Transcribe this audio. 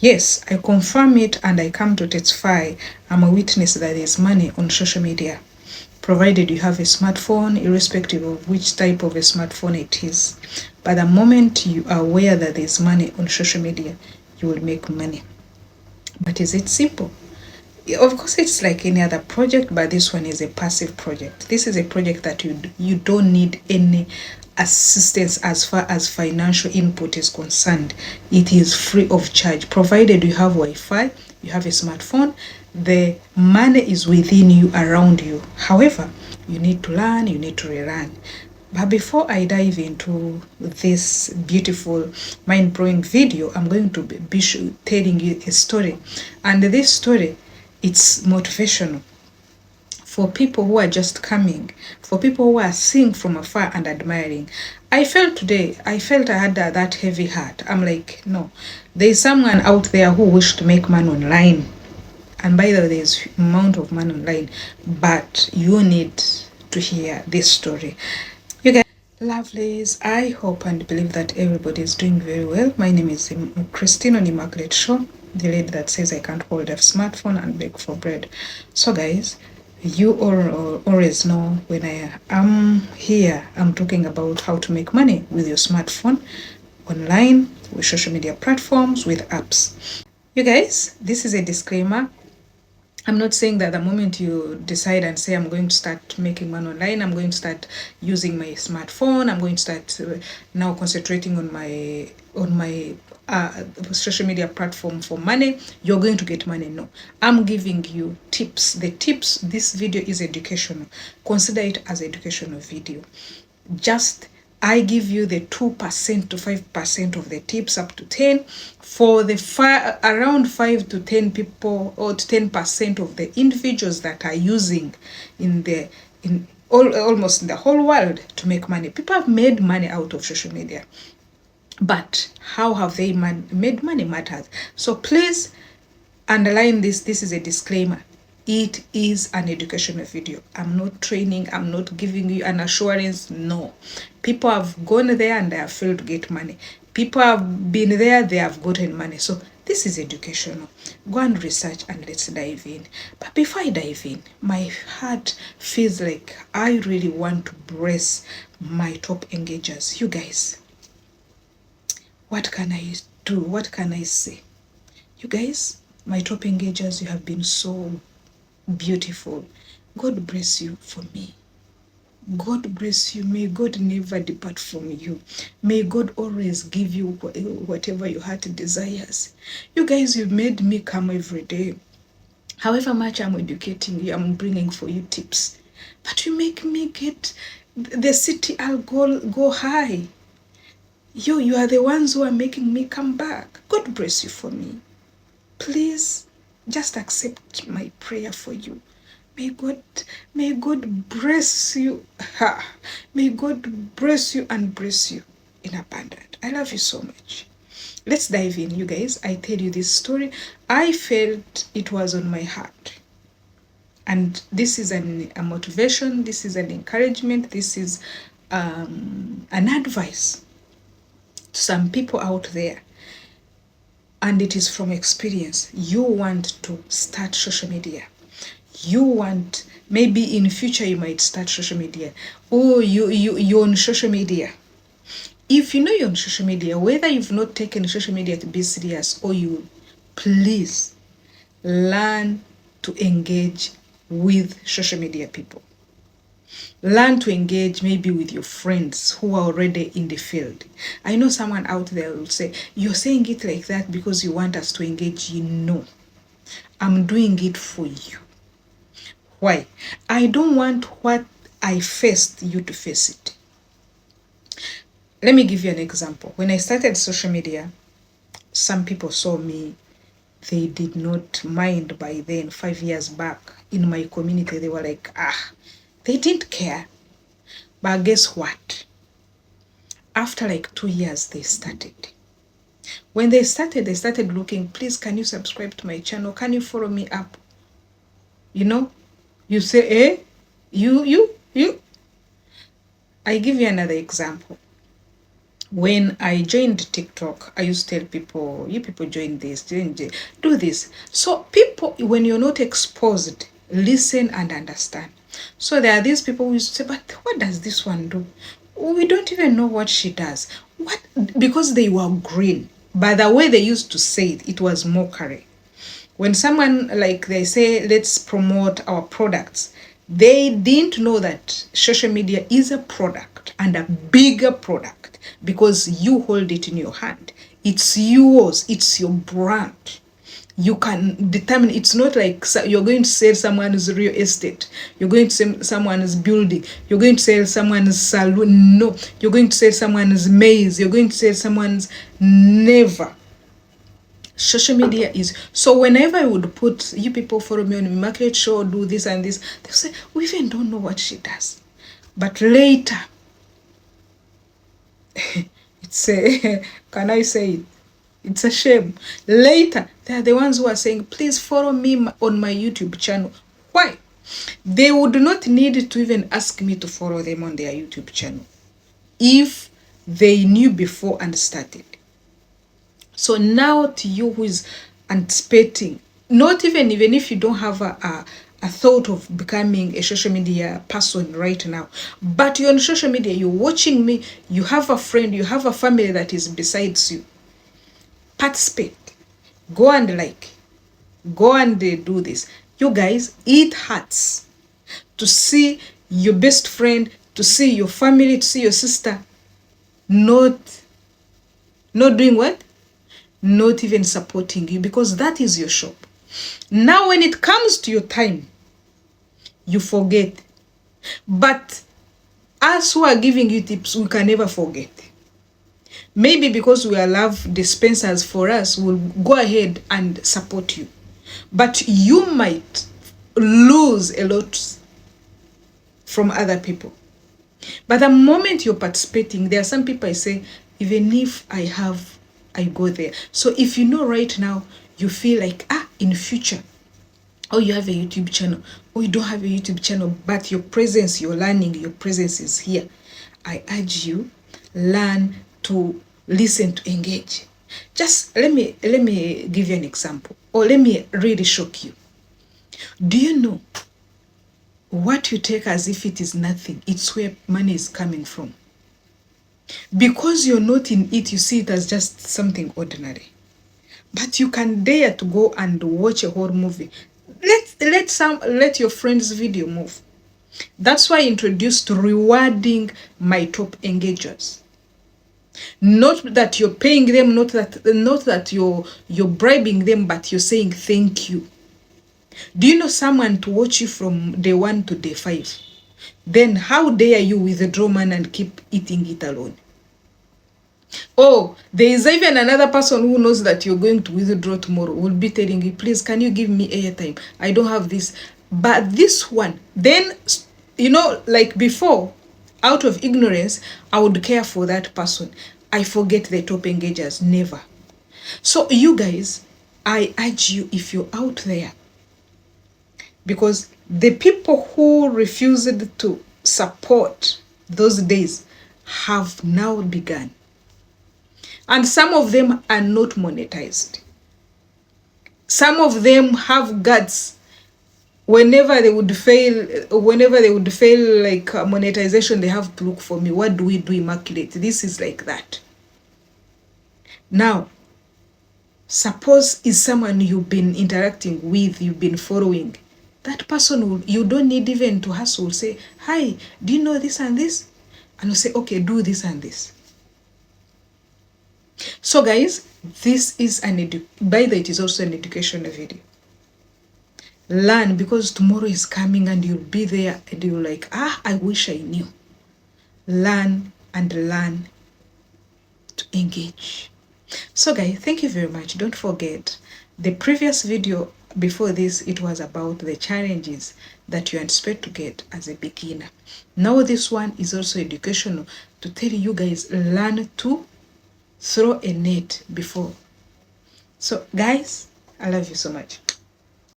Yes, I confirm it and I come to testify. I'm a witness that there is money on social media, provided you have a smartphone, irrespective of which type of a smartphone it is. But the moment you are aware that there's money on social media, you will make money. But is it simple? Of course, it's like any other project, but this one is a passive project. This is a project that you don't need any assistance as far as financial input is concerned. It is free of charge, provided you have Wi-Fi, you have a smartphone, the money is within you, around you. However, you need to learn, you need to relearn. But before I dive into this beautiful, mind-blowing video, I'm going to be telling you a story. And this story, it's motivational for people who are just coming, for people who are seeing from afar and admiring. I felt I had that heavy heart. I'm like, no, there's someone out there who wished to make money online. And by the way, there's amount of money online, but you need to hear this story. You guys, lovelies, I hope and believe that everybody is doing very well. My name is Christine on Immaculate Show, the lady that says I can't hold a smartphone and beg for bread. So guys, you all always know when I am here, I'm talking about how to make money with your smartphone, online, with social media platforms, with apps. You guys, this is a disclaimer. I'm not saying that the moment you decide and say, I'm going to start making money online, I'm going to start using my smartphone, I'm going to start now concentrating on my social media platform for money, you're going to get money. No, I'm giving you tips. The tips, this video is educational. Consider it as educational video. Just I give you the 2% to 5% of the tips, up to 10 for the around 5 to 10 people, or 10% of the individuals that are using almost in the whole world to make money. People have made money out of social media, but how have they made money matters. So please underline this. This is a disclaimer. It is an educational video. I'm not training. I'm not giving you an assurance. No. People have gone there and they have failed to get money. People have been there, they have gotten money. So this is educational. Go and research and let's dive in. But before I dive in, my heart feels like I really want to bless my top engagers. You guys, what can I do? What can I say? You guys, my top engagers, you have been so beautiful. God bless you for me. God bless you. May God never depart from you. May God always give you whatever your heart desires. You guys, you made me come every day. However much I'm educating you, I'm bringing for you tips. But you make me get the city, I'll go high. You are the ones who are making me come back. God bless you for me. Please just accept my prayer for you. May God bless you. May God bless you and bless you in abundance. I love you so much. Let's dive in, you guys. I tell you this story. I felt it was on my heart. And this is a motivation. This is an encouragement. This is an advice to some people out there. And it is from experience. You want to start social media. You want, maybe in future you might start social media. Or you're on social media. If you know you're on social media, whether you've not taken social media to be serious or you, please learn to engage with social media people. Learn to engage maybe with your friends who are already in the field. I know someone out there will say, you're saying it like that because you want us to engage. You know, I'm doing it for you. Why? I don't want what I faced you to face it. Let me give you an example. When I started social media, some people saw me. They did not mind by then, 5 years back in my community. They were like, they didn't care. But guess what? After like 2 years, they started. When they started looking, please, can you subscribe to my channel? Can you follow me up? You know, you say, you. I give you another example. When I joined TikTok, I used to tell people, you people join this, do this. So people, when you're not exposed, listen and understand. So there are these people who used to say, but what does this one do? We don't even know what she does. What? Because they were green. By the way they used to say it, it was mockery. When someone, like they say, let's promote our products, they didn't know that social media is a product, and a bigger product, because you hold it in your hand. It's yours, it's your brand. You can determine. It's not like you're going to sell someone's real estate, you're going to sell someone's building, you're going to sell someone's salon. No, you're going to sell someone's maze, you're going to sell someone's. Never. Social media is. So whenever I would put, you people follow me on Immaculate show, do this and this, they say, we even don't know what she does. But later, it's a, can I say it? It's a shame. Later, they are the ones who are saying, please follow me on my YouTube channel. Why? They would not need to even ask me to follow them on their YouTube channel if they knew before and started. So now to you who is anticipating, not even if you don't have a thought of becoming a social media person right now, but you're on social media, you're watching me, you have a friend, you have a family that is besides you, participate. Go and like, go and do this. You guys, it hurts to see your best friend, to see your family, to see your sister not doing what? Not even supporting you, because that is your shop. Now when it comes to your time, you forget. But us who are giving you tips, we can never forget. Maybe because we are love dispensers for us, we'll go ahead and support you. But you might lose a lot from other people. But the moment you're participating, there are some people I say, even if I go there. So if you know right now, you feel like, in future, you have a YouTube channel, or you don't have a YouTube channel, but your presence, you're learning, your presence is here. I urge you, learn to listen, to engage. Just let me give you an example, or let me really shock you. Do you know what you take as if it is nothing? It's where money is coming from. Because you're not in it, you see it as just something ordinary. But you can dare to go and watch a whole movie. Let your friend's video move. That's why I introduced rewarding my top engagers. Not that you're paying them, not that you're bribing them, but you're saying thank you. Do you know someone to watch you from day 1 to day 5? Then how dare you withdraw money and keep eating it alone? Oh, there is even another person who knows that you're going to withdraw tomorrow, will be telling you, please, can you give me airtime? I don't have this. But this one, then, like before, out of ignorance, I would care for that person. I forget the top engagers, never. So you guys, I urge you, if you're out there, because the people who refused to support those days have now begun. And some of them are not monetized. Some of them have guts. Whenever they would fail like monetization, they have to look for me. What do we do, Immaculate? This is like that. Now, suppose is someone you've been interacting with, you've been following. That person, you don't need even to hustle. Say, hi, do you know this and this? And you say, okay, do this and this. So guys, this is by the way, it is also an educational video. Learn, because tomorrow is coming and you'll be there and you're like, I wish I knew. Learn to engage. So guys, thank you very much. Don't forget, the previous video before this, it was about the challenges that you anticipate to get as a beginner. Now this one is also educational, to tell you guys, learn to throw a net before. So guys, I love you so much.